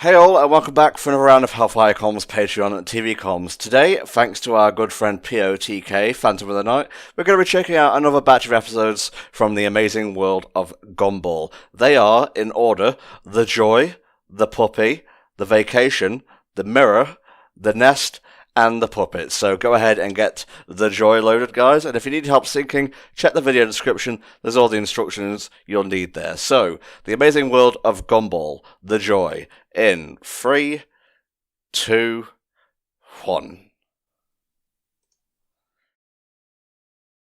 Hey all, and welcome back for another round of HellfireComms Patreon and TV Comms. Today, thanks to our good friend POTK, Phantom of the Night, we're going to be checking out another batch of episodes from the amazing world of Gumball. They are, in order, The Joy, The Puppy, The Vacation, The Mirror, The Nest, and The Puppet. So go ahead and get The Joy loaded, guys, and if you need help syncing, check the video description, there's all the instructions you'll need there. So, the amazing world of Gumball, The Joy, in 3, 2, 1.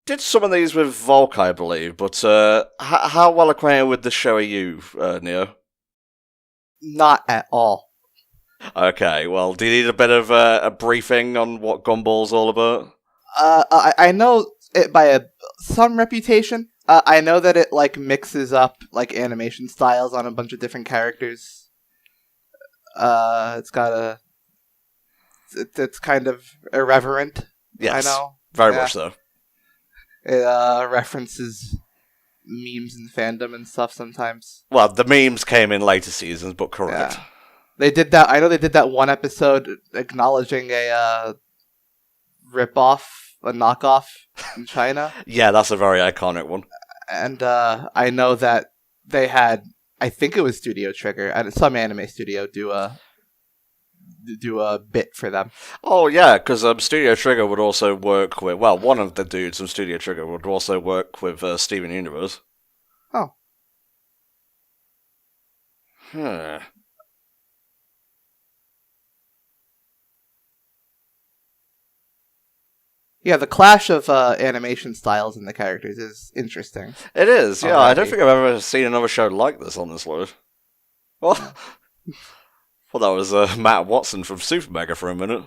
Did some of these with Volk, I believe, but how well acquainted with the show are you, Neo? Not at all. Okay, well, do you need a bit of a briefing on what Gumball's all about? I know it by some reputation. I know that it mixes up animation styles on a bunch of different characters. It's kind of irreverent. Yes, I know. very much so. It references memes and fandom and stuff sometimes. Well, the memes came in later seasons, but correct. Yeah. They did that. I know they did that one episode acknowledging a rip-off, a knockoff in China. Yeah, that's a very iconic one. And I know that they had, I think it was Studio Trigger, and some anime studio do a bit for them. Oh yeah, because Studio Trigger would also work with, well, one of the dudes from Studio Trigger would also work with Steven Universe. Oh. Huh. Yeah, the clash of animation styles in the characters is interesting. It is, yeah. Alrighty. I don't think I've ever seen another show like this on this load. Well, well, that was Matt Watson from Super Mega for a minute.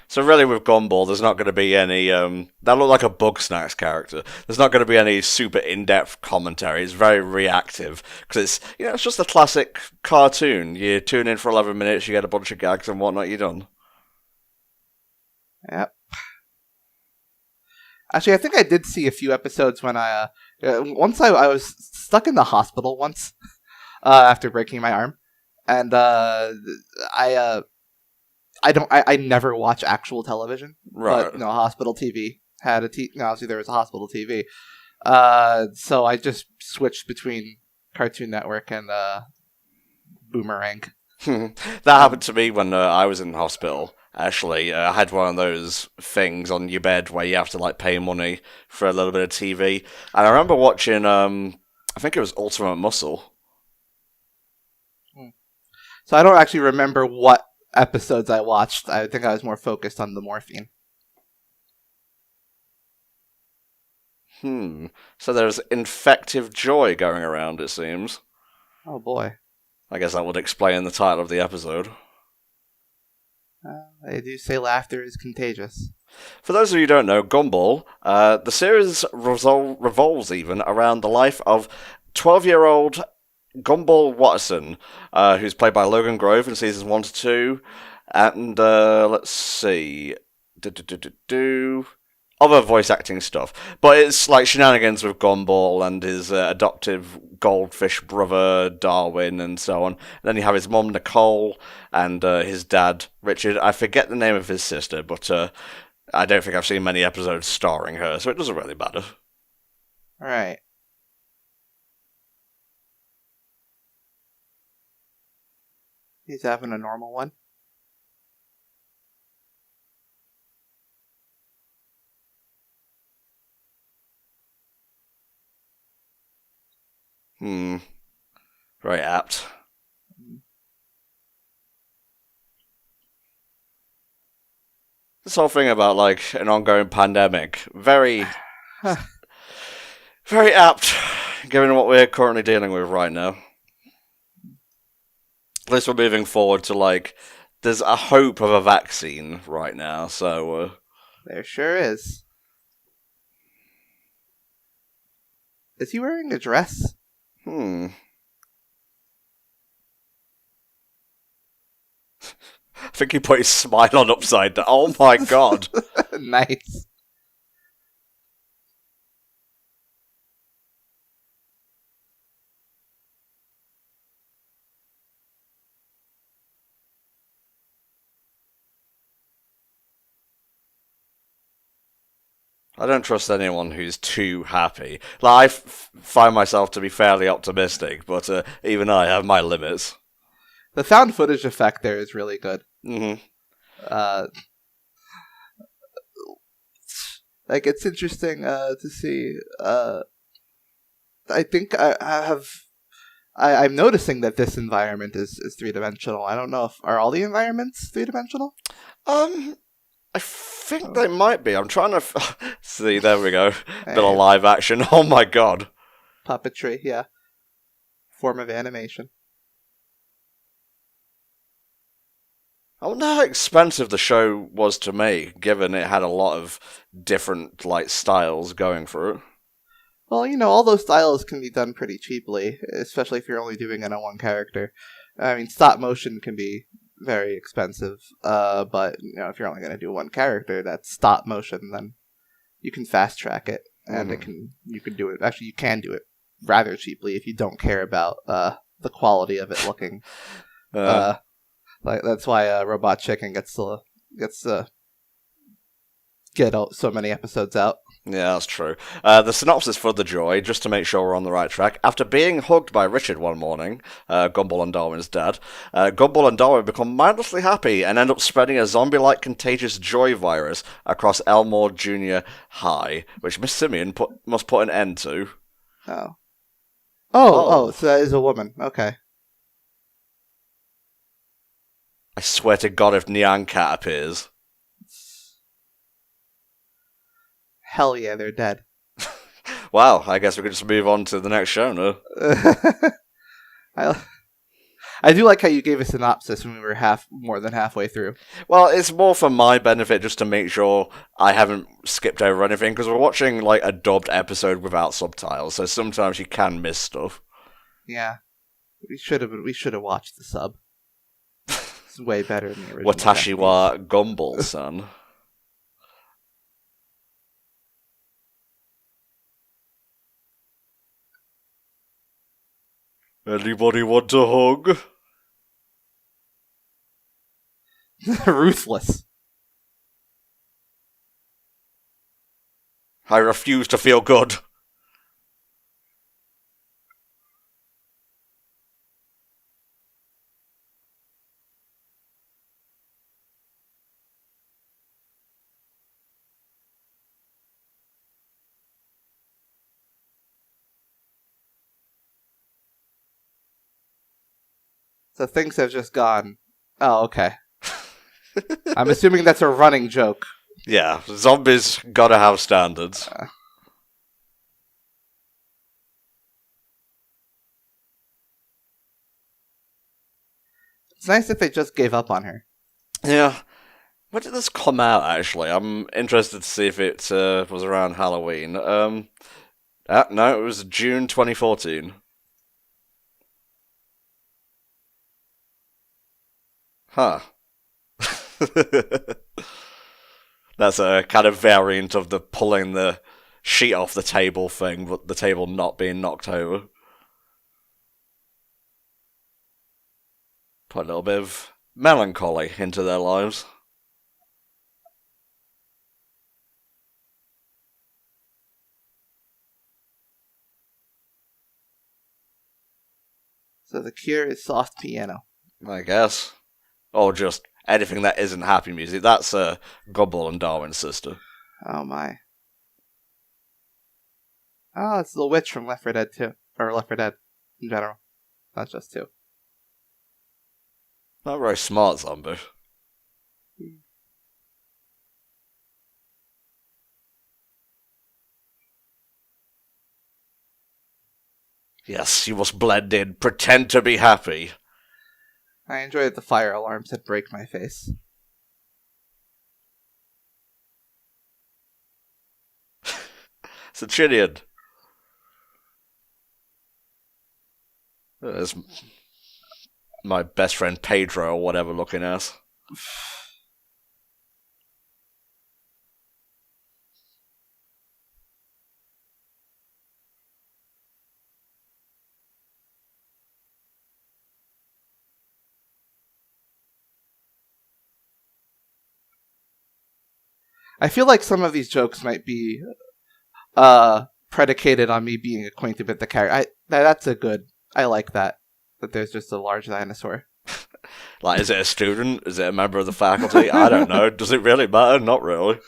So really with Gumball, there's not going to be any, that looked like a Bug Snacks character. There's not going to be any super in-depth commentary. It's very reactive, because it's, it's just a classic cartoon. You tune in for 11 minutes, you get a bunch of gags and whatnot, you're done. Yep. Actually, I think I did see a few episodes when I was stuck in the hospital once after breaking my arm, and I never watch actual television, Right. but hospital TV had obviously there was a hospital TV, so I just switched between Cartoon Network and Boomerang. That happened to me when I was in hospital. Actually, I had one of those things on your bed where you have to pay money for a little bit of TV, and I remember watching. I think it was Ultimate Muscle. So I don't actually remember what episodes I watched. I think I was more focused on the morphine. So there's infective joy going around, it seems. Oh boy. I guess that would explain the title of the episode. They do say laughter is contagious. For those of you who don't know, Gumball, the series revolves even around the life of 12-year-old Gumball Watterson, who's played by Logan Grove in seasons 1 to 2, and let's see, other voice acting stuff. But it's like shenanigans with Gumball and his adoptive goldfish brother Darwin and so on. And then you have his mom Nicole and his dad Richard. I forget the name of his sister, but I don't think I've seen many episodes starring her, so it doesn't really matter. Alright. He's having a normal one. Very apt. This whole thing about an ongoing pandemic, very very apt, given what we're currently dealing with right now. At least we're moving forward to there's a hope of a vaccine right now, so There sure is. Is he wearing a dress? I think he put his smile on upside down. Oh my god. Nice. I don't trust anyone who's too happy. Like, I find myself to be fairly optimistic, but even I have my limits. The found footage effect there is really good. Mm-hmm. Like, it's interesting to see. I think I'm noticing that this environment is 3-dimensional. I don't know if are all the environments 3-dimensional. I think they might be. I'm trying to see. There we go. Hey. Bit of live action. Oh my god. Puppetry, yeah. Form of animation. I wonder how expensive the show was to make, given it had a lot of different styles going for it. Well, all those styles can be done pretty cheaply, especially if you're only doing it on one character. I mean, stop motion can be very expensive, but if you're only going to do one character that's stop motion, then you can fast track it, and you can do it. Actually, you can do it rather cheaply if you don't care about the quality of it looking. Like that's why Robot Chicken gets to get so many episodes out. Yeah, that's true. The synopsis for The Joy, just to make sure we're on the right track. After being hugged by Richard one morning, Gumball and Darwin's dad, Gumball and Darwin become mindlessly happy and end up spreading a zombie-like contagious joy virus across Elmore Junior High, which Miss Simeon must put an end to. Oh, so that is a woman. Okay. I swear to God if Nyan Cat appears. Hell yeah, they're dead. Wow, I guess we could just move on to the next show, no? I do like how you gave a synopsis when we were more than halfway through. Well, it's more for my benefit just to make sure I haven't skipped over anything, because we're watching a dubbed episode without subtitles, so sometimes you can miss stuff. Yeah. We should have watched the sub. It's way better than the original. Watashi wa Gumball-san. Anybody want a hug? Ruthless. I refuse to feel good. So things have just gone. Oh, okay. I'm assuming that's a running joke. Yeah, zombies gotta have standards. It's nice if they just gave up on her. Yeah. When did this come out, actually? I'm interested to see if it was around Halloween. No, it was June 2014. Huh. That's a kind of variant of the pulling the sheet off the table thing, but the table not being knocked over. Put a little bit of melancholy into their lives. So the cure is soft piano. I guess. Or just anything that isn't happy music. That's Gumball and Darwin's sister. Oh my. Oh, it's the witch from Left 4 Dead 2. Or Left 4 Dead in general. Not just 2. Not very smart zombie. Yes, you must blend in, pretend to be happy. I enjoy that the fire alarms that break my face. It's a Chinian. There's my best friend Pedro or whatever looking ass. I feel like some of these jokes might be predicated on me being acquainted with the character. That's a good. I like that there's just a large dinosaur. Like, is it a student? Is it a member of the faculty? I don't know. Does it really matter? Not really.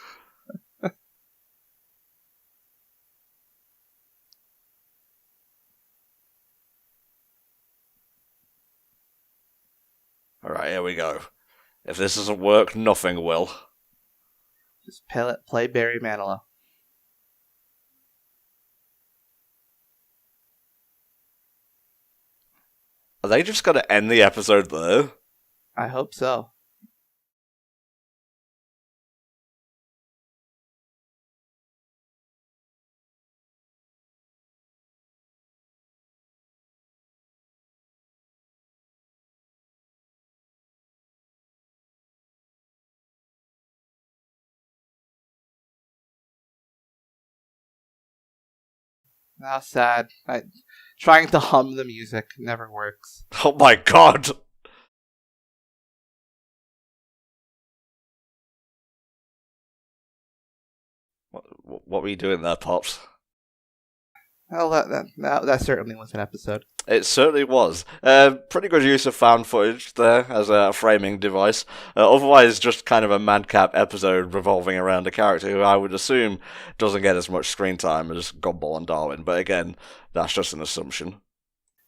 Alright, here we go. If this doesn't work, nothing will. Just play Barry Manilow. Are they just going to end the episode there? I hope so. How sad. Trying to hum the music never works. Oh my god! What were you doing there, Pops? Well, that certainly was an episode. It certainly was. Pretty good use of found footage there as a framing device. Otherwise, just kind of a madcap episode revolving around a character who I would assume doesn't get as much screen time as Gumball and Darwin. But again, that's just an assumption.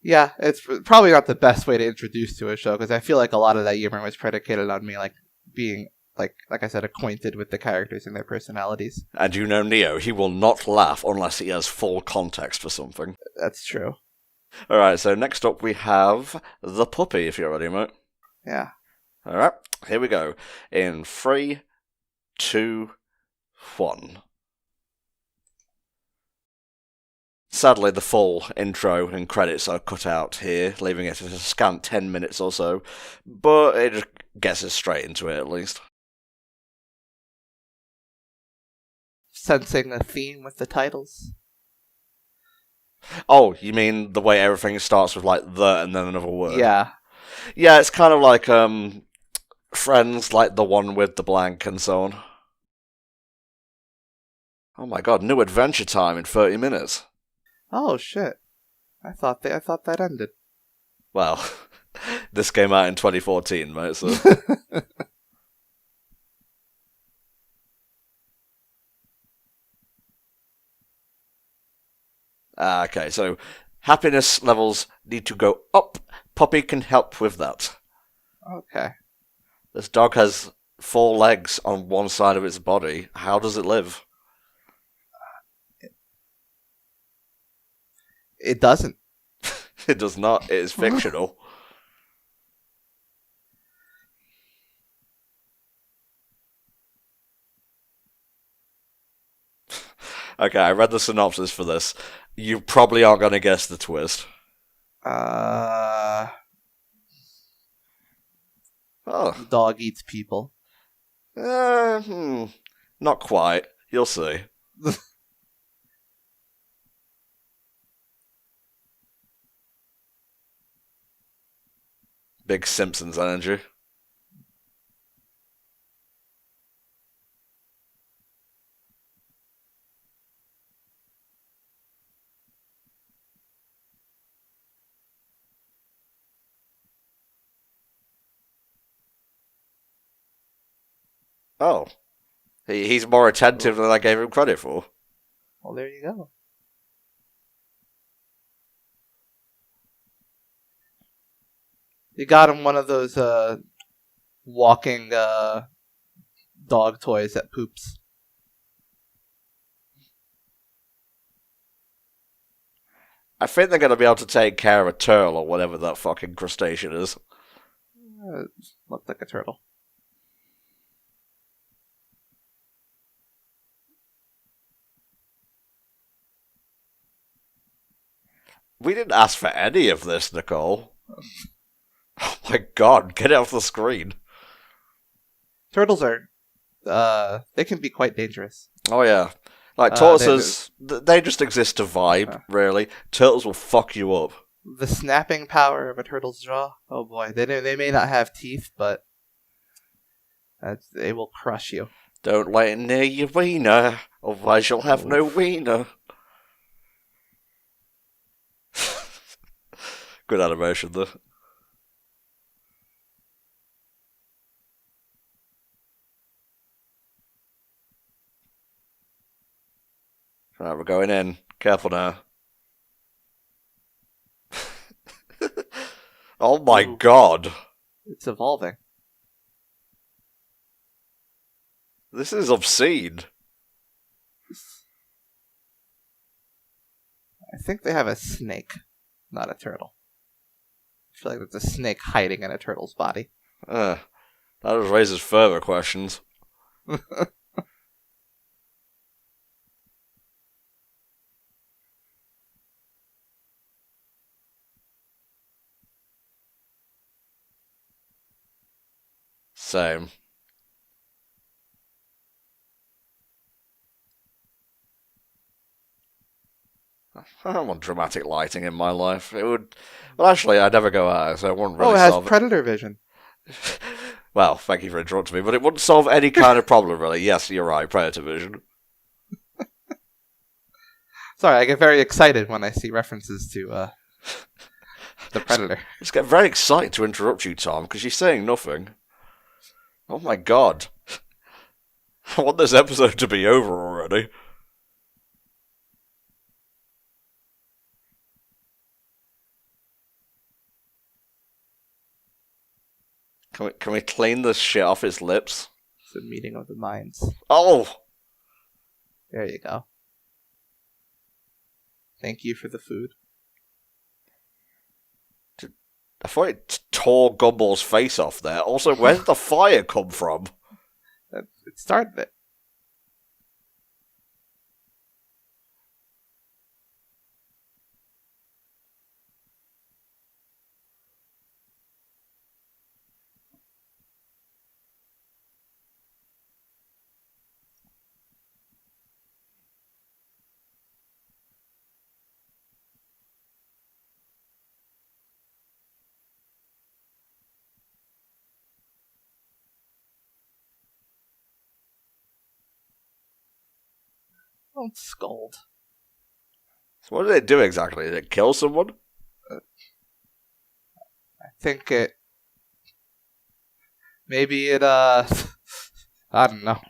Yeah, it's probably not the best way to introduce to a show, because I feel like a lot of that humor was predicated on me being, like I said, acquainted with the characters and their personalities. And you know Neo, he will not laugh unless he has full context for something. That's true. Alright, so next up we have the puppy, if you're ready, mate. Yeah. Alright, here we go. In 3, 2, 1. Sadly, the full intro and credits are cut out here, leaving it at a scant 10 minutes or so, but it just gets us straight into it at least. Sensing a theme with the titles? Oh, you mean the way everything starts with like the and then another word? Yeah. Yeah, it's kind of like Friends, like the one with the blank and so on. Oh my god, new Adventure Time in 30 minutes. Oh shit. I thought that ended. Well, this came out in 2014, mate, so... Okay, so happiness levels need to go up. Poppy can help with that. Okay. This dog has 4 legs on one side of its body. How does it live? It doesn't. It does not. It is fictional. Okay, I read the synopsis for this. You probably aren't going to guess the twist. Oh. Dog eats people. Not quite. You'll see. Big Simpsons energy. Oh. He's more attentive than I gave him credit for. Well, there you go. You got him one of those walking dog toys that poops. I think they're going to be able to take care of a turtle or whatever that fucking crustacean is. Looked like a turtle. We didn't ask for any of this, Nicole. Oh my god, get it off the screen. Turtles are, they can be quite dangerous. Oh yeah. Like, tortoises, they just exist to vibe, really. Turtles will fuck you up. The snapping power of a turtle's jaw. Oh boy, they may not have teeth, but they will crush you. Don't let it near your wiener, otherwise you'll have no wiener. Good animation, though. Right, we're going in. Careful now. Oh my Ooh. god. It's evolving. This is obscene. I think they have a snake, not a turtle. I feel like there's a snake hiding in a turtle's body. That just raises further questions. Same. I don't want dramatic lighting in my life. It would. Well, actually, I never go out, so it wouldn't really Oh, it has solve predator vision. Well, thank you for interrupting me, but it wouldn't solve any kind of problem, really. Yes, you're right, predator vision. Sorry, I get very excited when I see references to the predator. I just get very excited to interrupt you, Tom, because you're saying nothing. Oh my god. I want this episode to be over already. Can we clean this shit off his lips? It's a meeting of the minds. Oh! There you go. Thank you for the food. I thought it tore Gumball's face off there. Also, where did the fire come from? It started it. Don't scold. So what did it do exactly? Did it kill someone? I think it... Maybe it, I don't know.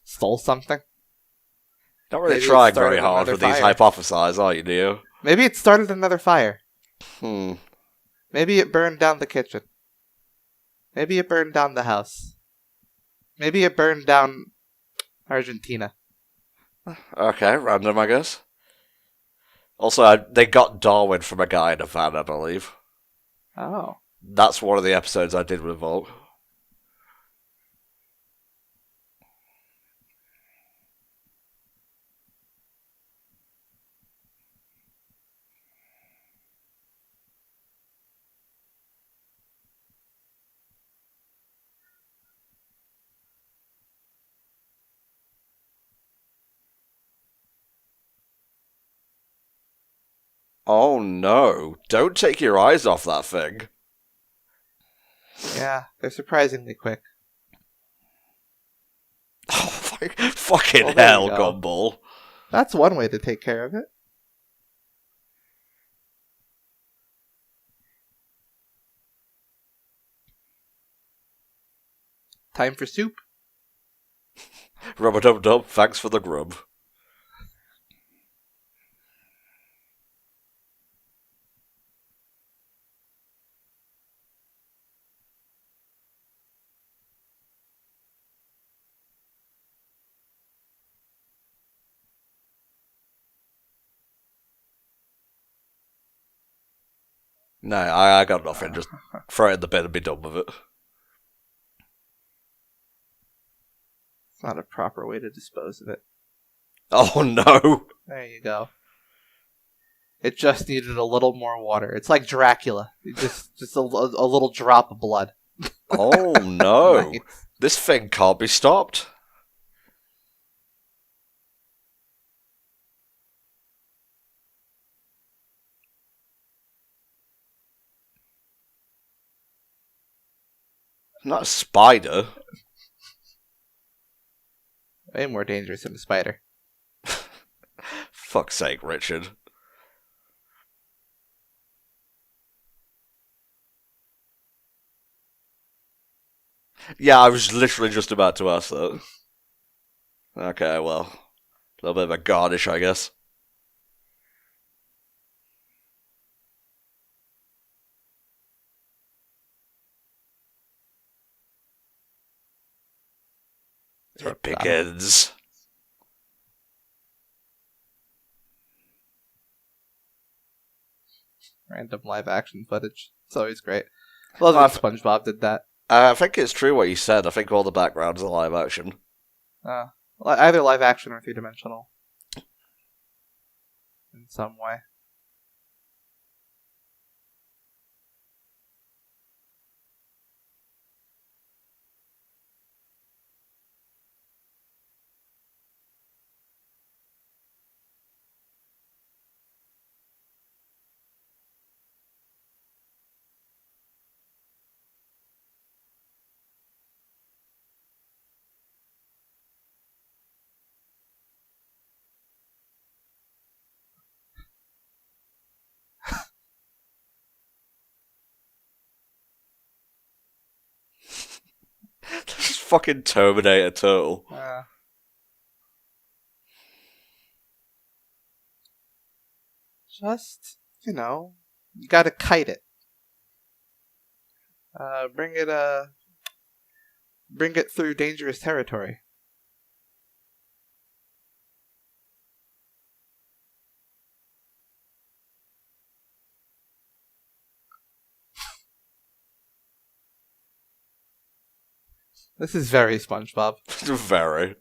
Stole something? Not really Maybe it trying started very hard another with these fire. hypothesize, are you, Neo? Maybe it started another fire. Maybe it burned down the kitchen. Maybe it burned down the house. Maybe it burned down Argentina. Okay, random, I guess. Also, they got Darwin from a guy in a van, I believe. Oh. That's one of the episodes I did with Volk. Oh no, don't take your eyes off that thing. Yeah, they're surprisingly quick. Oh, fucking Well, there hell, you go. Gumball. That's one way to take care of it. Time for soup. Rub-a-dub-dub, thanks for the grub. No, I got nothing. Just throw it in the bin and be done with it. It's not a proper way to dispose of it. Oh no! There you go. It just needed a little more water. It's like Dracula. Just a little drop of blood. Oh no! Nice. This thing can't be stopped. Not a spider. Way more dangerous than a spider. Fuck's sake, Richard. Yeah, I was literally just about to ask that. Okay, well, a little bit of a garnish, I guess. It begins. Random live action footage. It's always great. Love that SpongeBob did that. I think it's true what you said. I think all the backgrounds are live action. Either live action or 3-dimensional. In some way. Just fucking Terminator Turtle. Just, you gotta kite it. Bring it through dangerous territory. This is very SpongeBob. Very.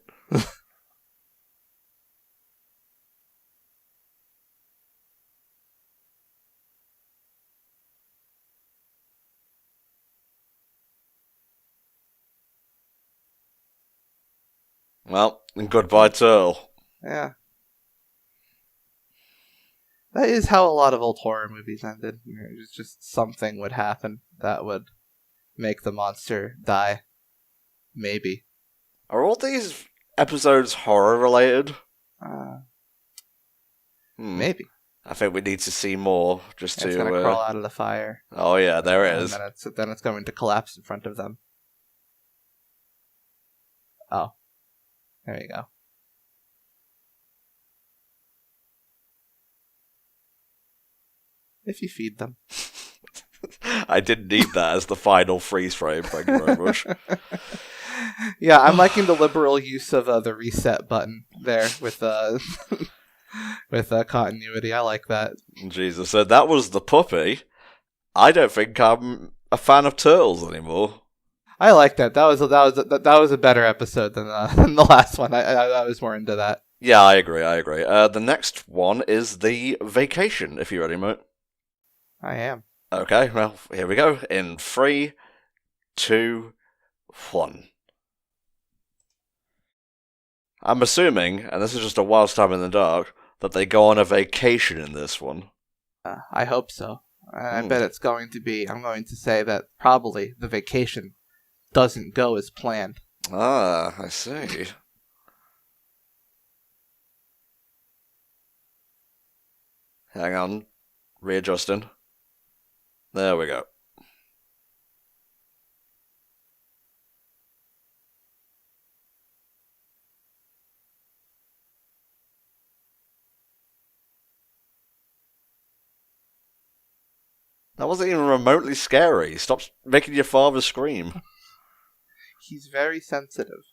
Well, goodbye, Turtle. Yeah. That is how a lot of old horror movies ended. It's just something would happen that would make the monster die. Maybe. Are all these episodes horror related? Maybe. I think we need to see more just It's to gonna crawl out of the fire. Oh yeah, there it is. And then it's going to collapse in front of them. Oh. There you go. If you feed them. I didn't need that as the final freeze frame, thank you very much. Yeah, I'm liking the liberal use of the reset button there with with continuity. I like that. Jesus, so that was the puppy. I don't think I'm a fan of turtles anymore. I like that. That was a better episode than the last one. I was more into that. Yeah, I agree. The next one is the vacation. If you're ready, mate. I am. Okay, well, here we go. In 3, 2, 1. I'm assuming, and this is just a wild stab in the dark, that they go on a vacation in this one. I hope so. I bet it's going to be. I'm going to say that probably the vacation doesn't go as planned. Ah, I see. Hang on. Readjusting. There we go. That wasn't even remotely scary. Stop making your father scream. He's very sensitive.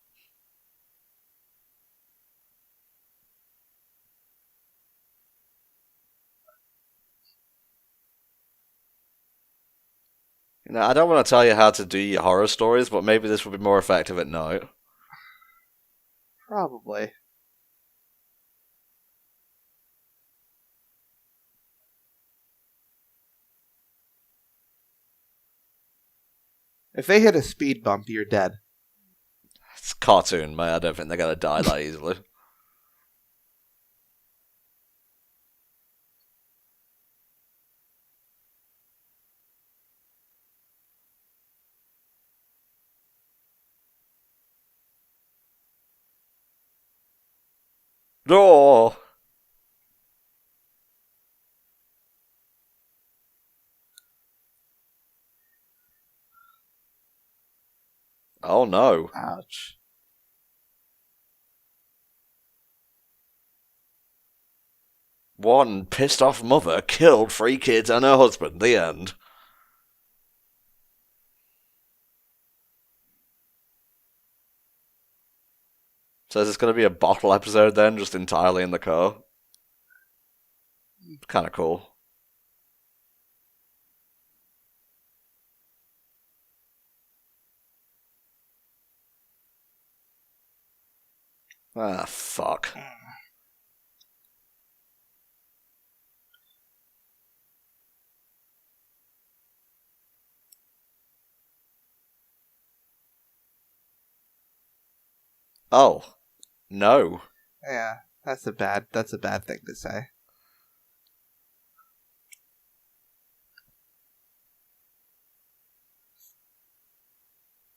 I don't want to tell you how to do your horror stories, but maybe this would be more effective at night. Probably. If they hit a speed bump, you're dead. It's a cartoon, mate. I don't think they're going to die that easily. No! Oh no. Ouch. One pissed off mother killed 3 kids and her husband. The end. So is this going to be a bottle episode then, just entirely in the car? Kind of cool. Ah, fuck. Oh. No. Yeah, that's a bad thing to say.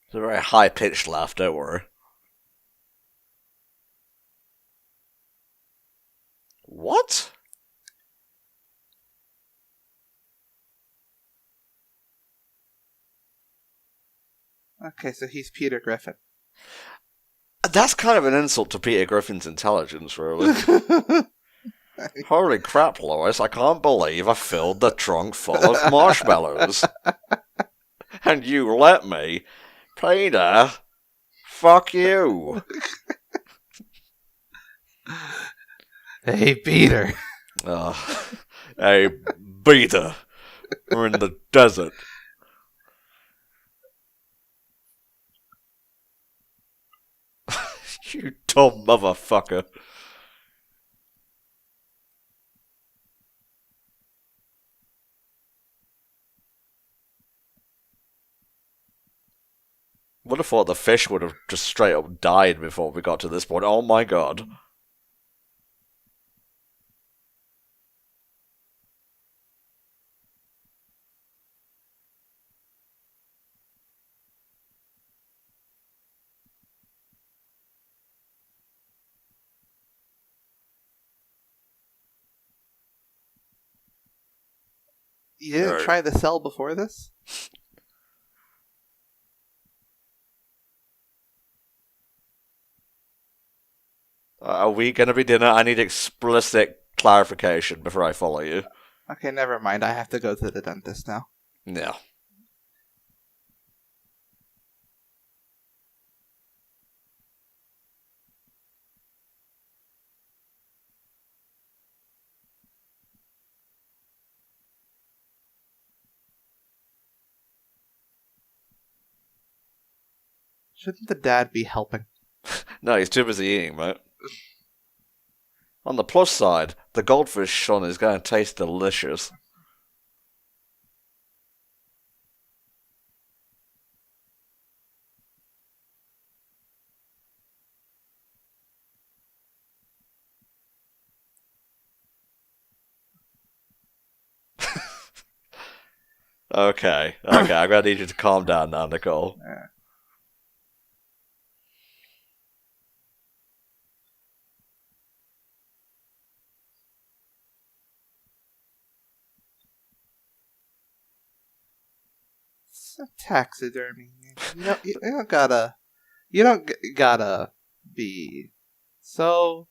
It's a very high-pitched laugh, don't worry. What? Okay, so he's Peter Griffin. That's kind of an insult to Peter Griffin's intelligence, really. Holy crap, Lois, I can't believe I filled the trunk full of marshmallows. And you let me? Peter, fuck you. Hey, Peter. Hey, Peter, we're in the desert. You dumb motherfucker. Would have thought the fish would have just straight up died before we got to this point. Oh my god. You didn't try the cell before this? Are we going to be dinner? I need explicit clarification before I follow you. Okay, never mind. I have to go to the dentist now. Yeah. Shouldn't the dad be helping? No, he's too busy eating, mate. On the plus side, the goldfish son is going to taste delicious. Okay, I'm going to need you to calm down now, Nicole. Yeah. It's a taxidermy. You don't gotta be so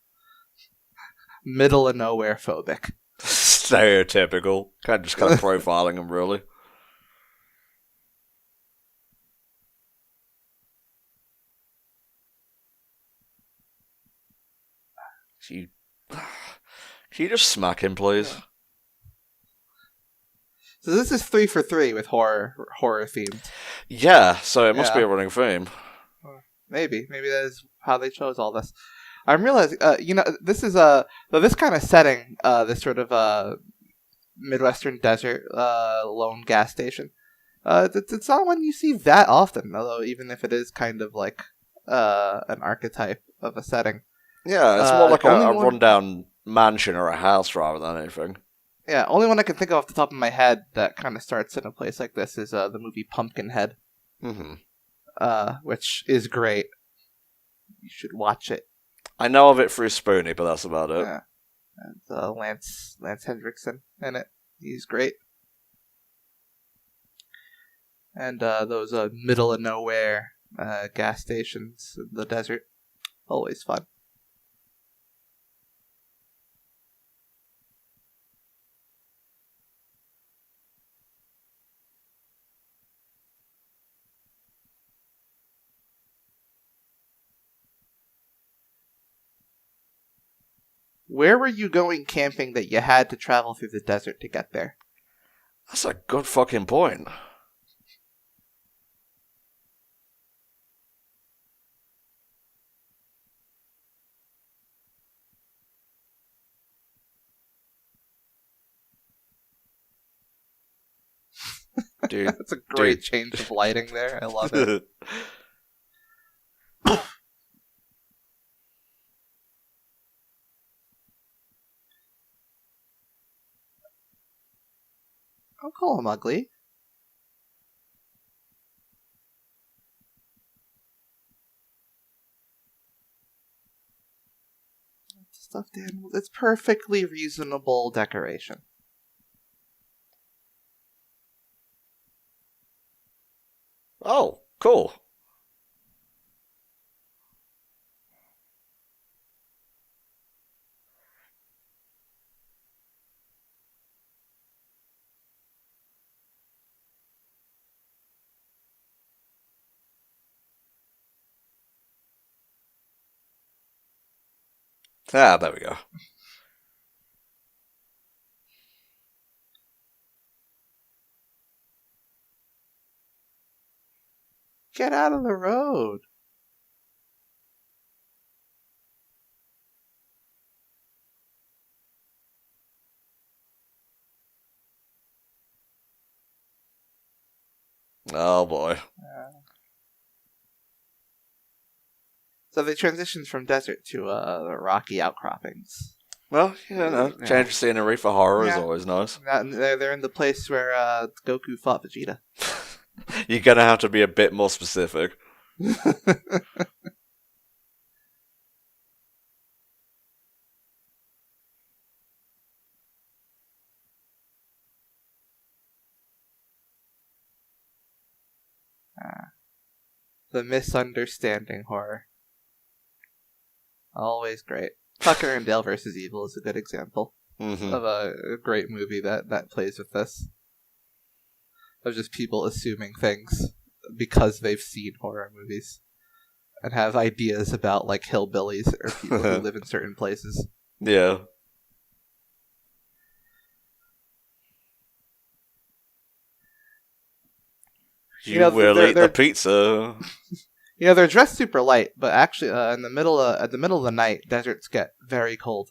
middle of nowhere phobic. Stereotypical. Kind of profiling him, really. Can you just smack him, please? Yeah. So this is 3 for 3 with horror themed. Yeah, so it must be a running theme. Maybe that is how they chose all this. I'm realizing, this is this kind of setting, this sort of Midwestern desert lone gas station. It's not one you see that often, although even if it is kind of like an archetype of a setting. Yeah, it's more like a rundown mansion or a house rather than anything. Yeah, only one I can think of off the top of my head that kind of starts in a place like this is the movie Pumpkinhead. Mm-hmm. Which is great. You should watch it. I know of it through Spoonie, but that's about it. Yeah. And Lance Hendrickson in it. He's great. And those middle of nowhere gas stations in the desert. Always fun. Where were you going camping that you had to travel through the desert to get there? That's a good fucking point. Dude, That's a great change of lighting there. I love it. Don't call him ugly. Stuffed animals. It's perfectly reasonable decoration. Oh, cool. Ah, there we go. Get out of the road. Oh boy. So they transitioned from desert to the rocky outcroppings. Well, you know, change of scenery for horror is Yeah. always nice. They're in the place where Goku fought Vegeta. You're gonna have to be a bit more specific. The misunderstanding horror. Always great. Tucker and Dale vs. Evil is a good example of a great movie that plays with this. Of just people assuming things because they've seen horror movies and have ideas about like hillbillies or people who live in certain places. Yeah. You will eat the pizza. You know, they're dressed super light, but actually, at the middle of the night, deserts get very cold.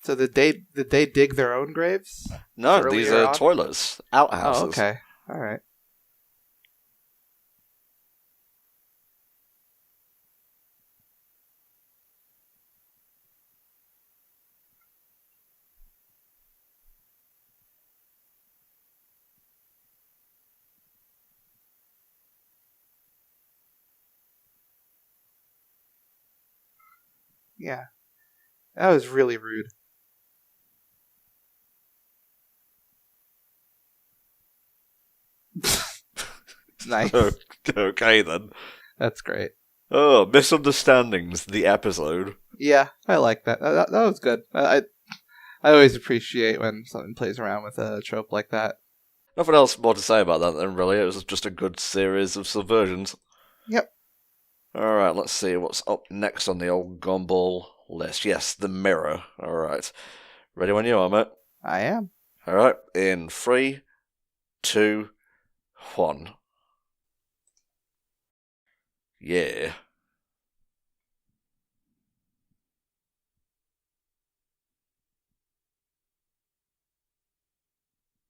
So did they dig their own graves? No, these are toilets, outhouses. Oh, okay, all right. Yeah, that was really rude. Nice. Okay then. That's great. Oh, misunderstandings. The episode. Yeah, I like that. That was good. I always appreciate when something plays around with a trope like that. Nothing else more to say about that then, really. It was just a good series of subversions. Yep. Alright, let's see what's up next on the old Gumball list. Yes, the mirror. Alright. Ready when you are, mate? I am. Alright, in 3, 2, 1. Yeah.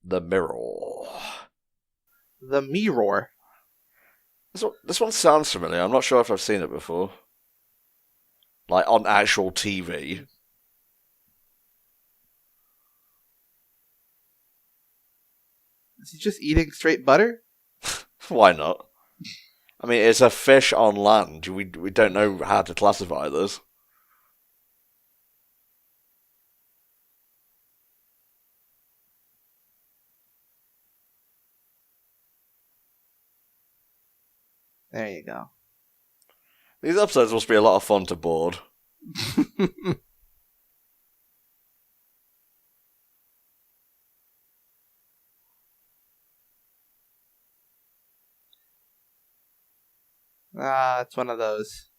The mirror. The Mirror. This one sounds familiar. I'm not sure if I've seen it before. Like, on actual TV. Is he just eating straight butter? Why not? I mean, it's a fish on land. We don't know how to classify this. There you go. These episodes must be a lot of fun to board. It's one of those.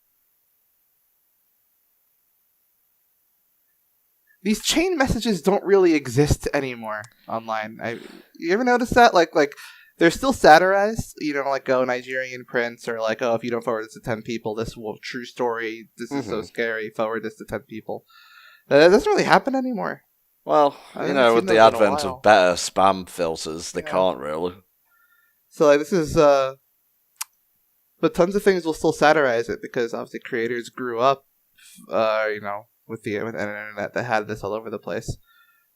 These chain messages don't really exist anymore online. You ever notice that? Like they're still satirized. You know, like, oh, Nigerian prince, or like, oh, if you don't forward this to 10 people, this will true story. This is so scary. Forward this to 10 people. That doesn't really happen anymore. Well, you know, with the advent of better spam filters, they can't really. So, like, this is, but tons of things will still satirize it because obviously creators grew up, you know, with the internet that had this all over the place.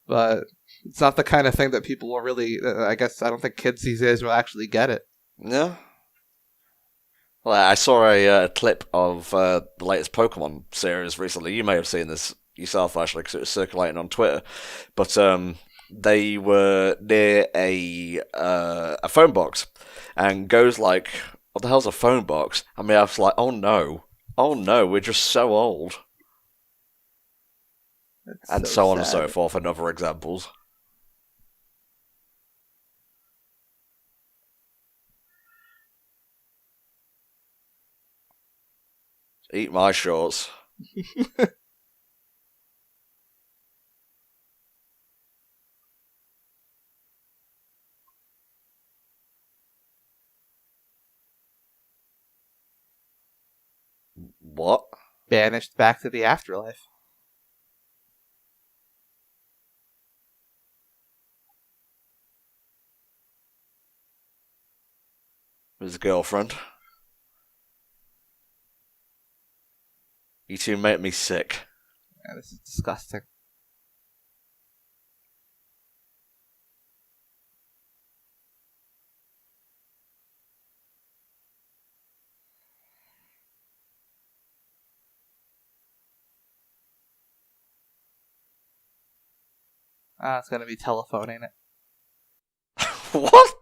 But it's not the kind of thing that people will really, I don't think kids these days will actually get it. Yeah. Well, I saw a clip of the latest Pokemon series recently. You may have seen this yourself, actually, because it was circulating on Twitter. But they were near a phone box, and goes like, what the hell's a phone box? I mean, I was like, oh no, we're just so old. That's and so on and so forth, and other examples. Eat my shorts. What? Banished back to the afterlife. His girlfriend. You two make me sick. Yeah, this is disgusting. It's gonna be telephoning it. What?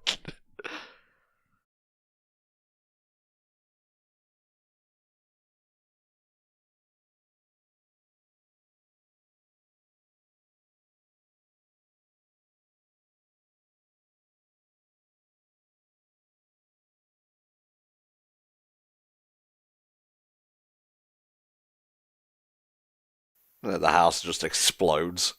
The house just explodes.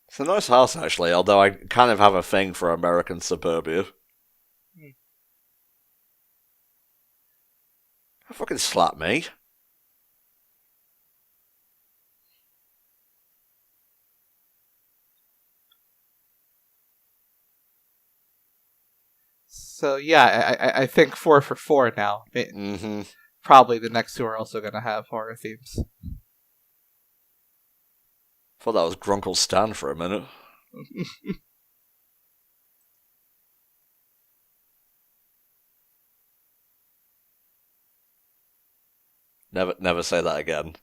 It's a nice house, actually, although I kind of have a thing for American suburbia. Fucking slap me. So yeah, I think 4 for 4 now. Mm-hmm. Probably the next two are also going to have horror themes. Thought that was Grunkle Stan for a minute. Never say that again.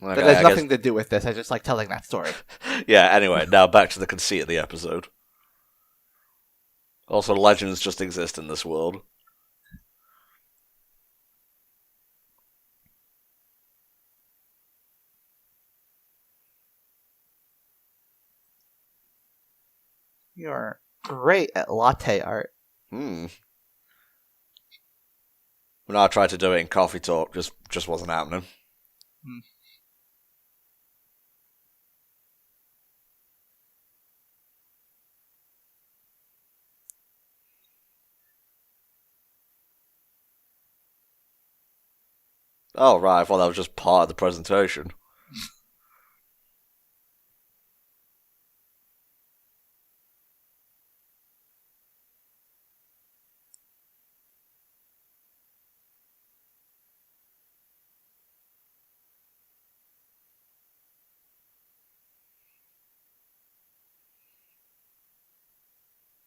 Okay, that has nothing to do with this. I just like telling that story. Yeah, anyway, now back to the conceit of the episode. Also, legends just exist in this world. You're great at latte art. When I tried to do it in Coffee Talk, just wasn't happening. Oh, right, I thought that was just part of the presentation.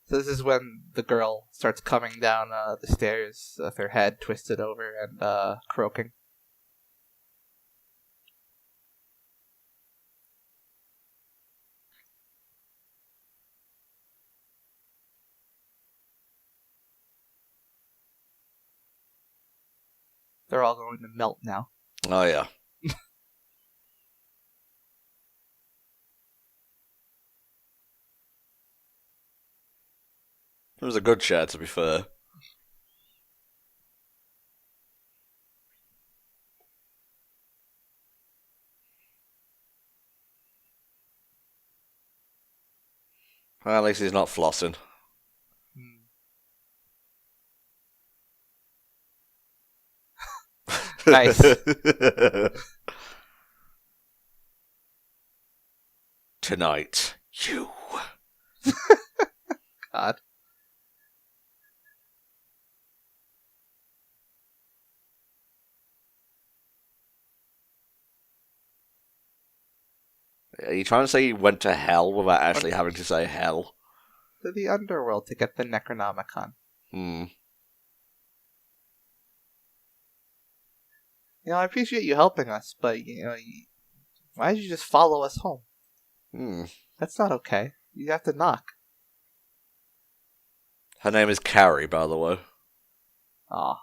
So this is when the girl starts coming down the stairs with her head twisted over and croaking. They're all going to melt now. Oh, yeah. It was a good share, to be fair. Well, at least he's not flossing. Nice. Tonight, you. God. Are you trying to say you went to hell without actually having to say hell? To the underworld to get the Necronomicon. Hmm. I appreciate you helping us, but, why did you just follow us home? Hmm. That's not okay. You have to knock. Her name is Carrie, by the way. Aw.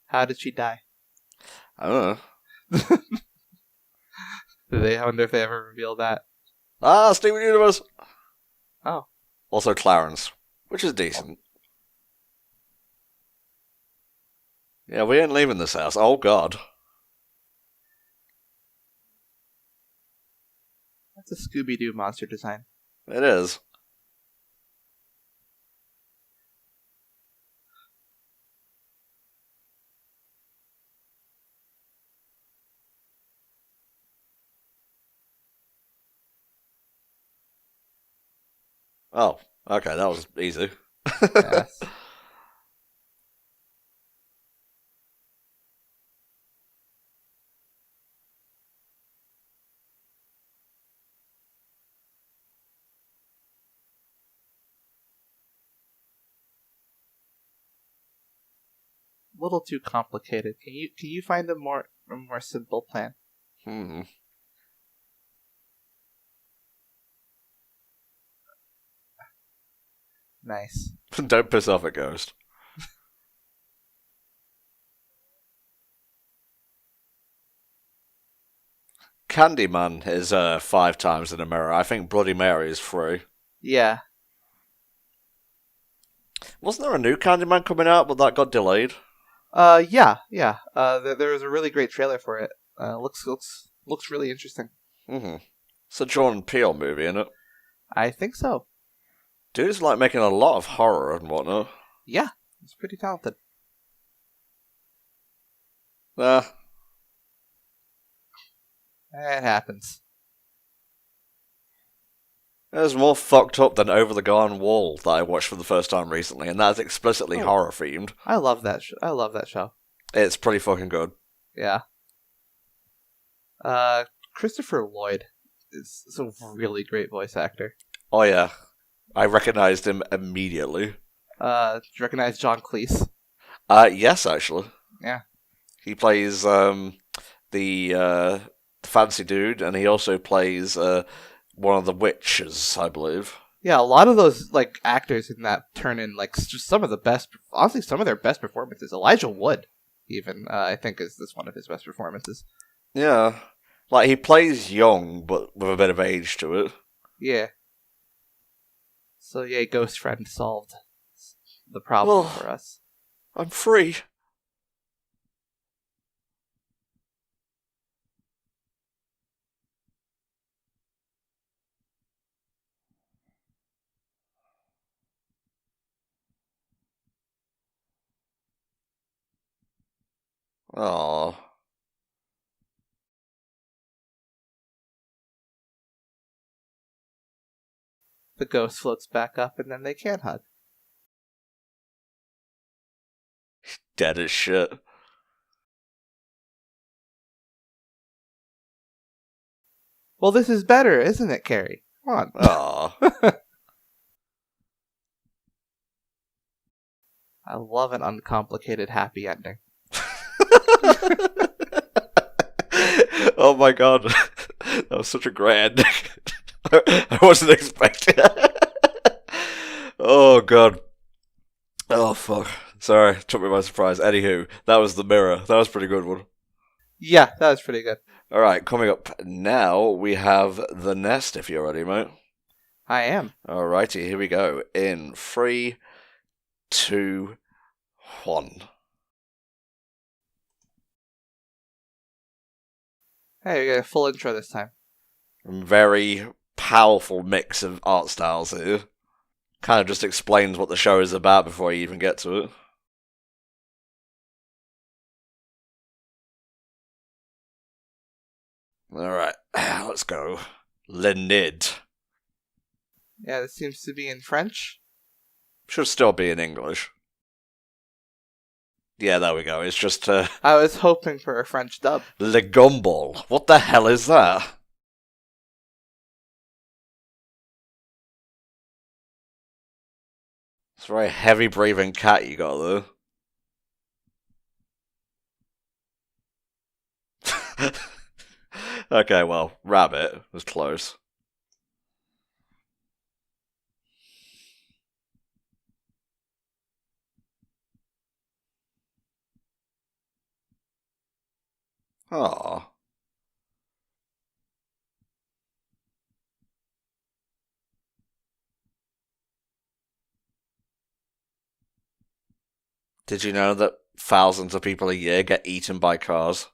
How did she die? I don't know. I wonder if they ever reveal that. Ah, Steven Universe! Oh. Also Clarence, which is decent. Yeah, we ain't leaving this house. Oh, God. That's a Scooby-Doo monster design. It is. Oh, okay, that was easy. Yes. A little too complicated. Can you find a more simple plan? Hmm. Nice. Don't piss off a ghost. Candyman is 5 times in a mirror. I think Bloody Mary is 3. Yeah. Wasn't there a new Candyman coming out, but that got delayed? Yeah. There was a really great trailer for it. Looks really interesting. Mm-hmm. It's a Jordan Peele movie, isn't it? I think so. Dude's like making a lot of horror and whatnot. Yeah, he's pretty talented. Uh, It happens. it was more fucked up than Over the Garden Wall that I watched for the first time recently, and that's explicitly horror themed. I love that. I love that show. It's pretty fucking good. Yeah. Christopher Lloyd is a really great voice actor. Oh yeah, I recognized him immediately. Do you recognize John Cleese? Yes, actually. Yeah. He plays the fancy dude, and he also plays one of the witches, I believe. Yeah, a lot of those actors in that turn in just some of the best. Honestly, some of their best performances. Elijah Wood, even I think, is this one of his best performances. Yeah, like he plays young, but with a bit of age to it. Yeah. So yeah, Ghost Friend solved the problem for us. I'm free. Aww. The ghost floats back up, and then they can hug. Dead as shit. Well, this is better, isn't it, Carrie? Come on. Aww. I love an uncomplicated happy ending. Oh my god. That was such a great ending. I wasn't expecting it. Oh god. Oh fuck. Sorry, took me by surprise. Anywho, that was the mirror. That was a pretty good one. Yeah, that was pretty good. Alright, coming up now, we have The Nest, if you're ready, mate. I am. Alrighty, here we go. In 3, 2, 1. Hey, we got a full intro this time. Very powerful mix of art styles here. Kind of just explains what the show is about before you even get to it. Alright, let's go. Lenid. Yeah, this seems to be in French. Should still be in English. Yeah, there we go. It's just, I was hoping for a French dub. Le Gumball. What the hell is that? It's a very heavy breathing cat you got there. Okay, well, rabbit was close. Aww. Did you know that thousands of people a year get eaten by cars?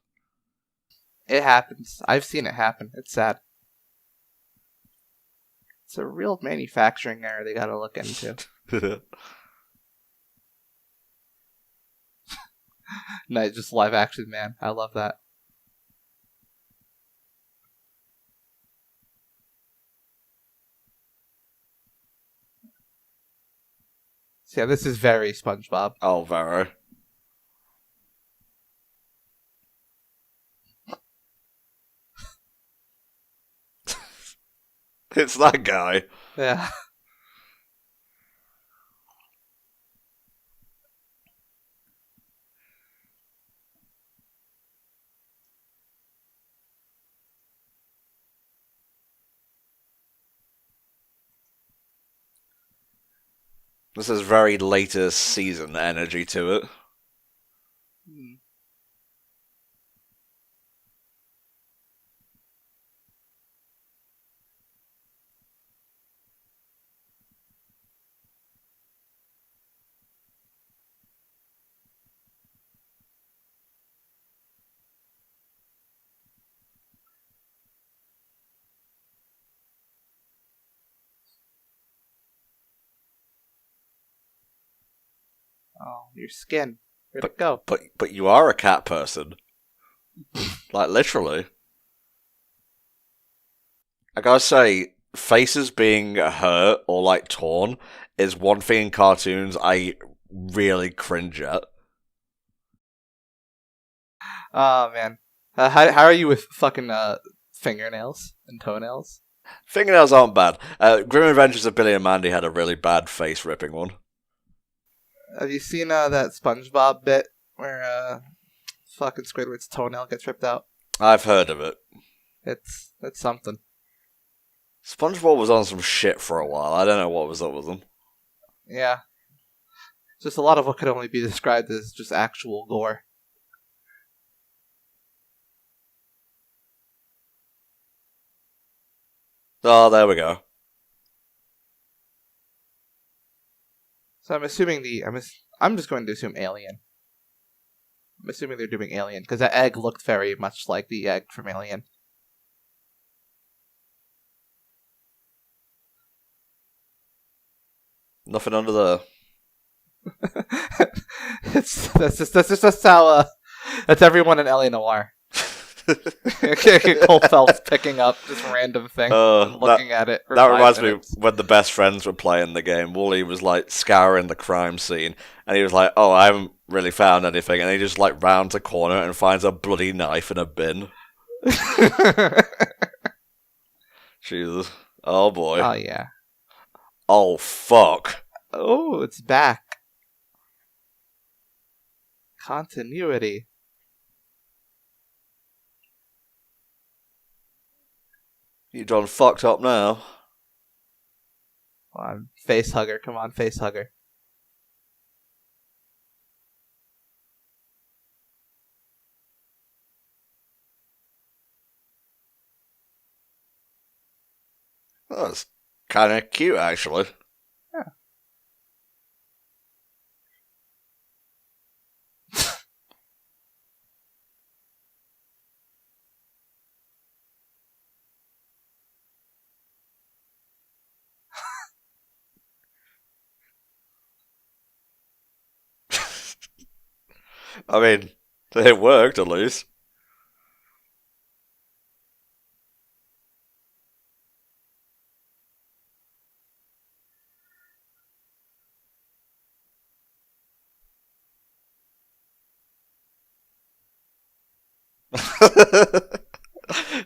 It happens. I've seen it happen. It's sad. It's a real manufacturing error they gotta look into. No, just live action, man. I love that. So yeah, this is very SpongeBob. Oh, Vero. It's that guy. Yeah. This is very latest season energy to it. Oh, your skin. Where'd it go? But you are a cat person. Like, literally. I gotta say, faces being hurt or, like, torn is one thing in cartoons I really cringe at. Oh, man. How are you with fucking fingernails and toenails? Fingernails aren't bad. Grim Adventures of Billy and Mandy had a really bad face ripping one. Have you seen that SpongeBob bit where fucking Squidward's toenail gets ripped out? I've heard of it. It's something. SpongeBob was on some shit for a while. I don't know what was up with him. Yeah. Just a lot of what could only be described as just actual gore. Oh, there we go. So I'm assuming I'm just going to assume Alien. I'm assuming they're doing Alien because that egg looked very much like the egg from Alien. Nothing under there. That's just how That's everyone in LA Noire. Cole Phelps picking up just random things and looking at it. That reminds me when the best friends were playing the game. Wooly was like scouring the crime scene, and he was like, "Oh, I haven't really found anything," and he just like rounds a corner and finds a bloody knife in a bin. Jesus! Oh boy! Oh yeah! Oh fuck! Oh, it's back. Continuity. You done fucked up now. Come on, face hugger. Come on, face hugger. Oh, that's kind of cute, actually. Yeah. I mean, it worked at least.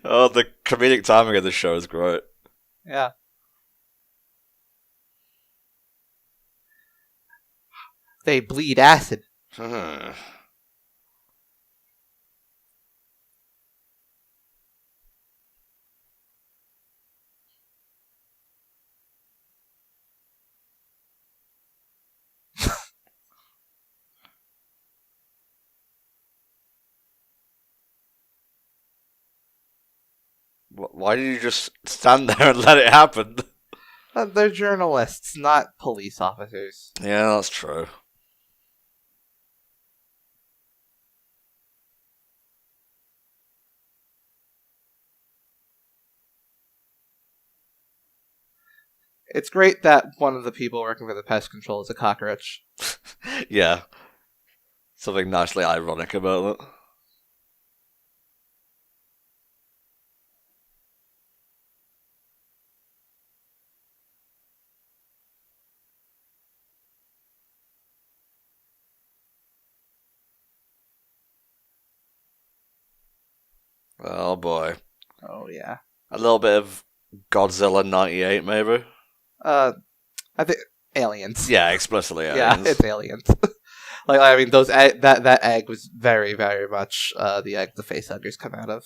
Oh, the comedic timing of the show is great. Yeah. They bleed acid. Why did you just stand there and let it happen? They're journalists, not police officers. Yeah, that's true. It's great that one of the people working for the pest control is a cockroach. Yeah. Something nicely ironic about it. Oh boy. Oh yeah. A little bit of Godzilla 98, maybe? I think aliens. Yeah, explicitly Yeah, aliens. it's aliens. Like, I mean, those that egg was very, very much the egg the facehuggers come out of.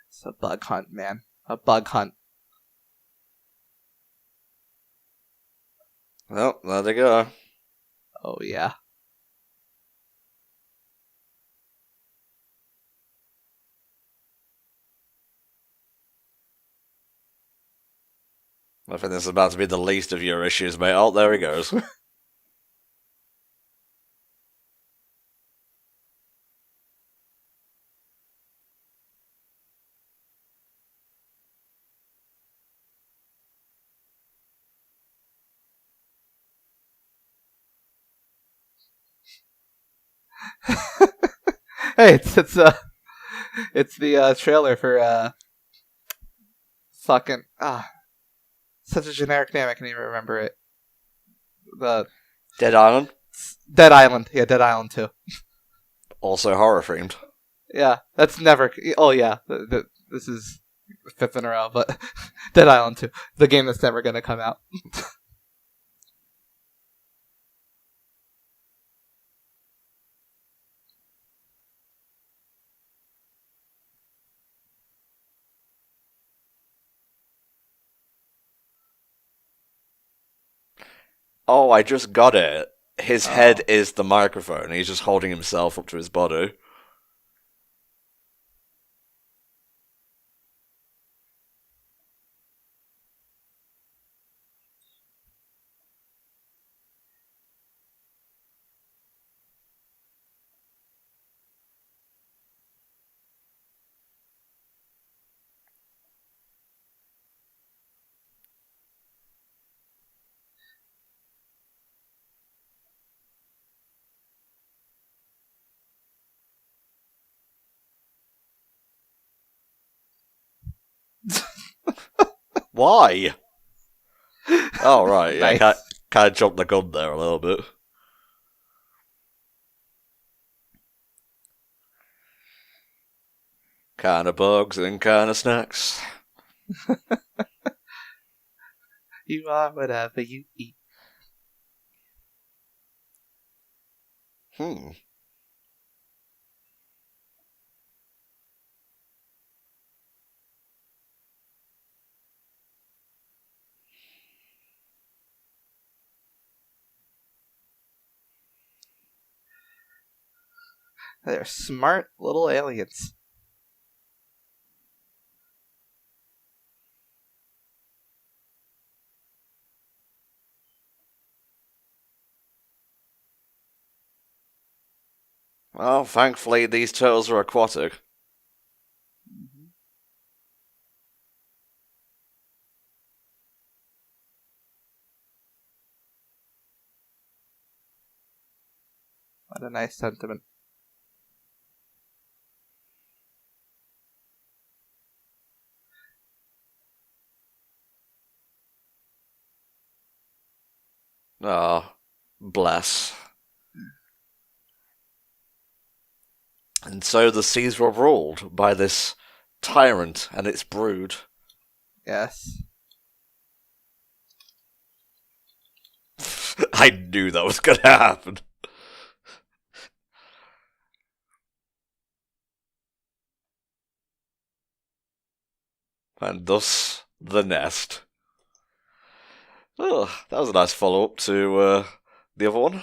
It's a bug hunt, man. A bug hunt. Well, there they go. Oh yeah. I think this is about to be the least of your issues, mate. Oh, there he goes. Hey, it's the trailer for fucking such a generic name I can't even remember it. The Dead Island? Dead Island. Yeah, Dead Island 2. Also horror themed. Yeah, that's never. Oh yeah, this is fifth in a row, but Dead Island 2, the game that's never gonna come out. Oh, I just got it. His head is the microphone. He's just holding himself up to his body. Why? Oh, right, yeah, Nice. kind of jumped the gun there a little bit. Kind of bugs and kind of snacks. You are whatever you eat. Hmm. They're smart little aliens. Well, thankfully these turtles are aquatic. What a nice sentiment. Ah, bless. And so the seas were ruled by this tyrant and its brood. Yes. I knew that was going to happen. And thus, the nest. Oh, that was a nice follow-up to the other one.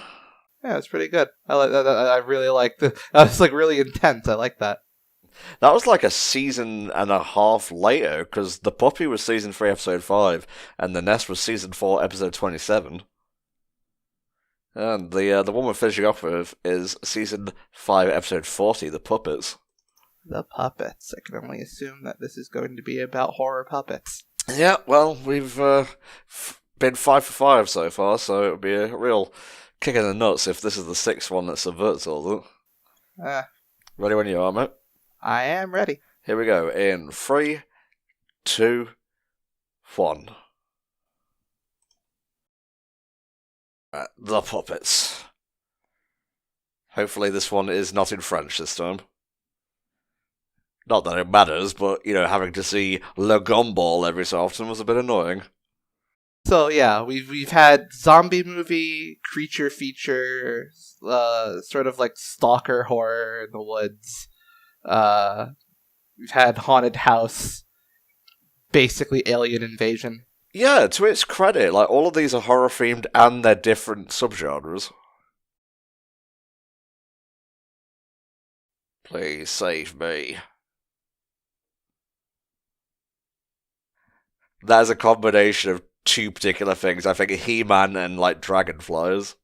Yeah, it's pretty good. I like that. I really like the. That was like really intense. I like that. That was like a season and a half later, because The Puppy was season 3, episode 5, and The Nest was season 4, episode 27. And the one we're finishing off with is season 5, episode 40, The Puppets. The puppets. I can only assume that this is going to be about horror puppets. Yeah, well, we've been 5 for 5 so far, so it would be a real kick in the nuts if this is the 6th one that subverts all that. Ready when you are, mate? I am ready. Here we go, in 3, 2, 1. The Puppets. Hopefully this one is not in French this time. Not that it matters, but, having to see Le Gumball every so often was a bit annoying. So yeah, we've had zombie movie, creature feature, sort of like stalker horror in the woods. We've had haunted house, basically alien invasion. Yeah, to its credit, like, all of these are horror-themed and they're different subgenres. Please save me. That is a combination of two particular things. I think He-Man and, like, dragonflies.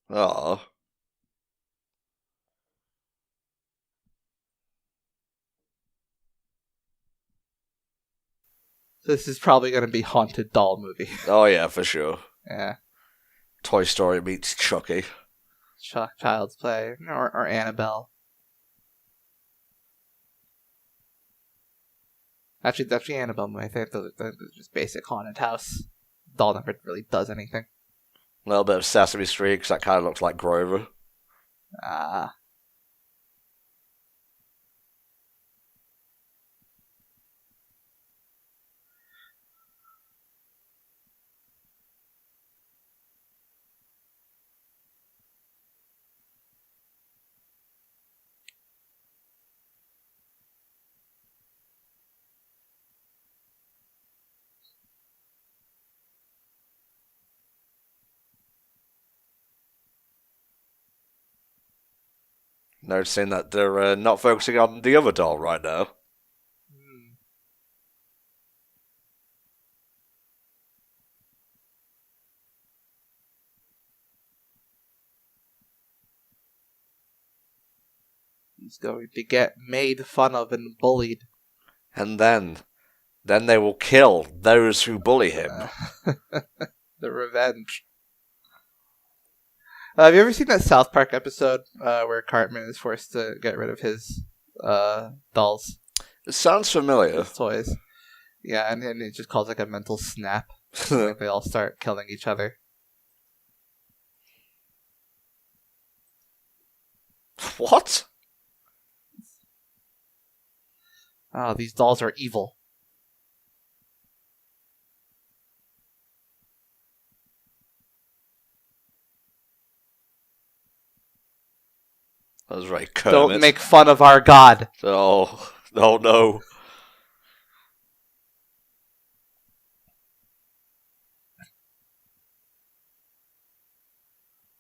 Oh. This is probably going to be haunted doll movie. Oh yeah, for sure. Yeah, Toy Story meets Chucky. Child's Play or Annabelle. Actually, that's the Annabelle movie. I think those are just basic haunted house. Doll never really does anything. A little bit of Sesame Street, because that kind of looks like Grover. Ah. Noticing that they're not focusing on the other doll right now. He's going to get made fun of and bullied. And then Then they will kill those who bully him. The revenge. Have you ever seen that South Park episode where Cartman is forced to get rid of his dolls? It sounds familiar. His toys. Yeah, and it just calls like a mental snap. Like they all start killing each other. What? Oh, these dolls are evil. That was very Kermit. Don't make fun of our god. Oh no.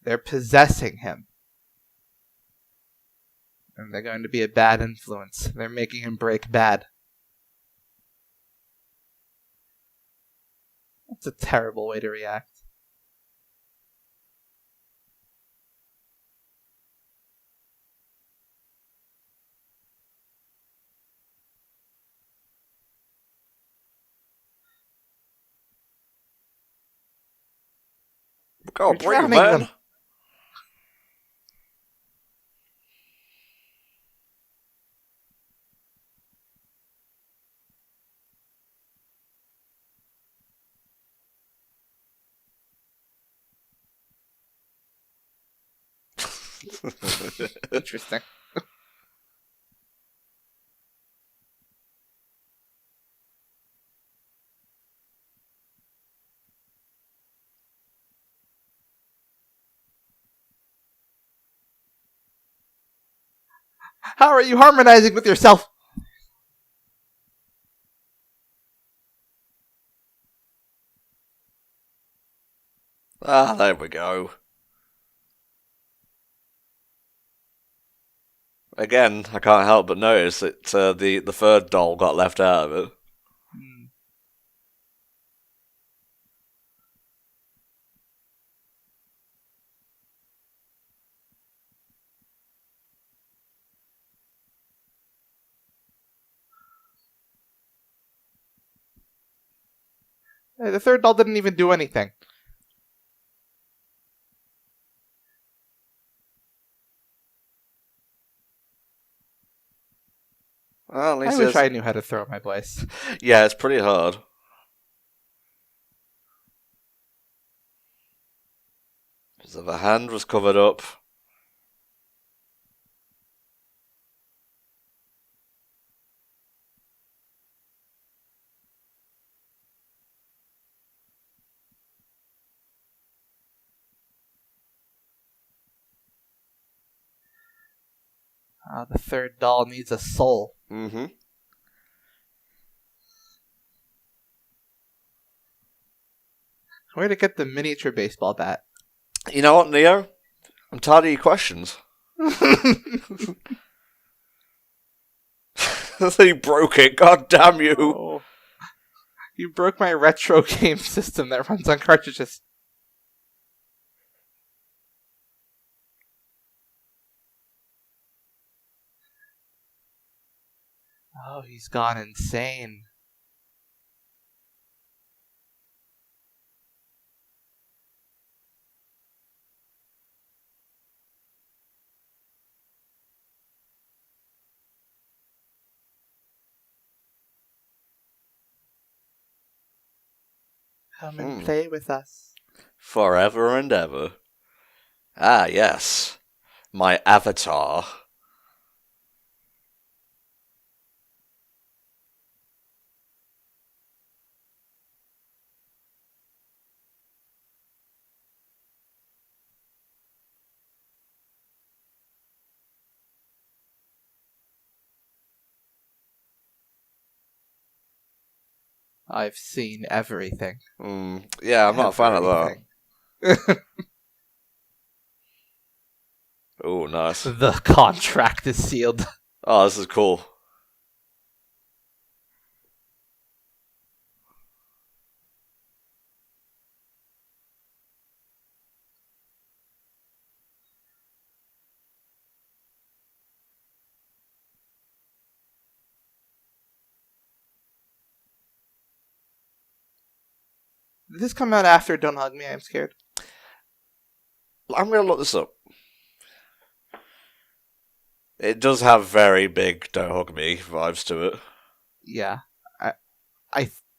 They're possessing him. And they're going to be a bad influence. They're making him break bad. That's a terrible way to react. God, You're brave drowning man. them. Interesting. How are you harmonizing with yourself? Ah, there we go. Again, I can't help but notice that the third doll got left out of it. Hey, the third doll didn't even do anything. Well, at least I wish I knew how to throw my place. Yeah, it's pretty hard. So the hand was covered up. The third doll needs a soul. Mm-hmm. Where to get the miniature baseball bat? You know what, Neo? I'm tired of your questions. You broke it. God damn you. Oh. You broke my retro game system that runs on cartridges. Oh, he's gone insane. Come and play with us. Forever and ever. Ah, yes. My avatar. I've seen everything. Yeah, I'm not a fan of that. Oh, nice. The contract is sealed. Oh, this is cool. Did this come out after Don't Hug Me, I'm Scared? I'm going to look this up. It does have very big Don't Hug Me vibes to it. Yeah.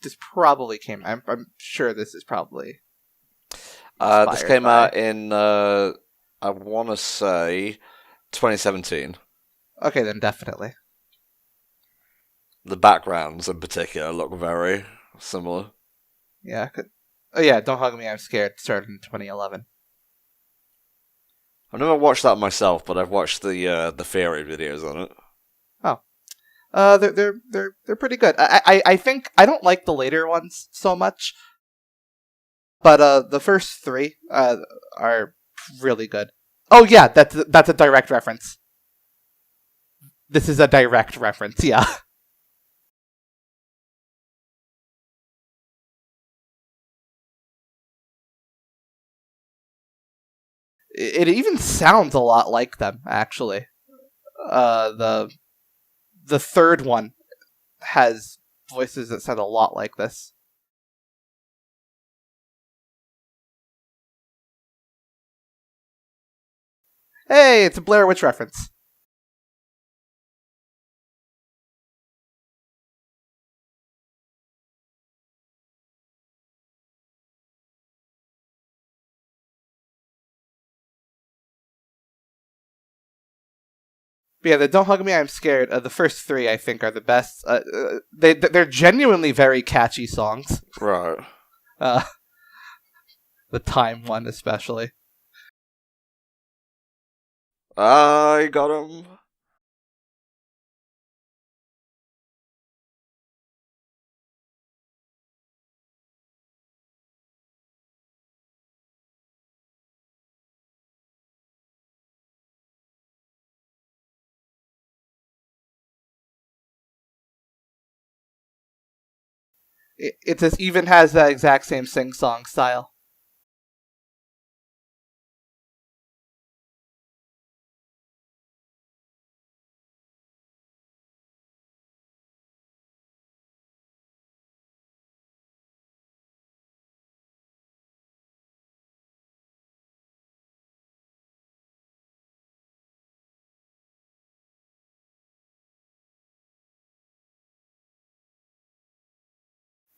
This probably came... I'm sure this is probably... This came out in, I want to say, 2017. Okay, then definitely. The backgrounds in particular look very similar. Yeah. Oh yeah, Don't Hug Me, I'm Scared started in 2011. I've never watched that myself, but I've watched the theory videos on it. Oh. They're pretty good. I think I don't like the later ones so much. But the first three are really good. Oh yeah, that's a direct reference. This is a direct reference, yeah. It even sounds a lot like them, actually. The third one has voices that sound a lot like this. Hey, it's a Blair Witch reference. But yeah, the Don't Hug Me, I'm Scared. The first three, I think, are the best. They're genuinely very catchy songs. Right. The Time one, especially. I got him. It even has that exact same sing-song style.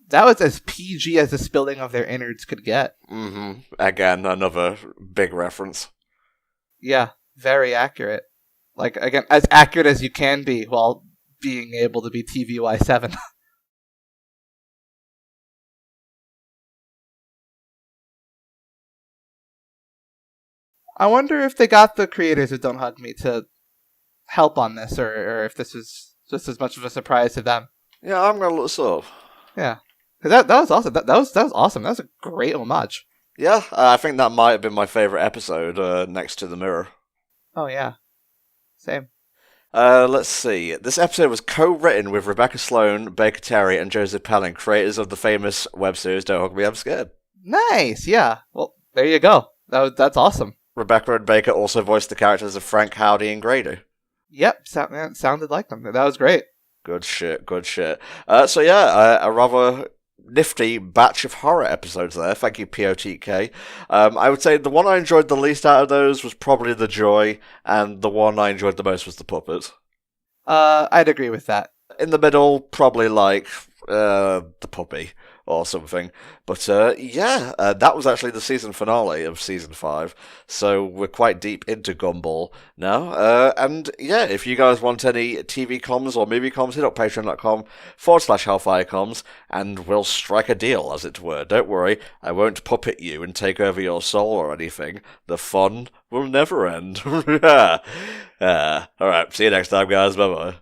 That was as PG as the spilling of their innards could get. Mm-hmm. Again, another big reference. Yeah, very accurate. Like, again, as accurate as you can be while being able to be TVY7. I wonder if they got the creators of Don't Hug Me to help on this, or if this was just as much of a surprise to them. Yeah, I'm gonna look this up. Yeah, because that was awesome. That was awesome. That was a great homage. Yeah, I think that might have been my favorite episode, next to The Mirror. Oh yeah, same. Let's see. This episode was co-written with Rebecca Sloan, Baker Terry, and Joseph Pelling, creators of the famous web series Don't Hug Me, I'm Scared. Nice. Yeah. Well, there you go. That's awesome. Rebecca and Baker also voiced the characters of Frank, Howdy, and Grady. Yep, sounded like them. That was great. Good shit, good shit. So yeah, a rather nifty batch of horror episodes there. Thank you, POTK. I would say the one I enjoyed the least out of those was probably The Joy, and the one I enjoyed the most was The Puppet. I'd agree with that. In the middle, probably like The Puppy or something. But yeah, that was actually the season finale of season 5. So we're quite deep into Gumball now. And yeah, if you guys want any TV comms or movie comms, hit up patreon.com/HellfireComms and we'll strike a deal, as it were. Don't worry, I won't puppet you and take over your soul or anything. The fun will never end. Alright, see you next time, guys. Bye-bye.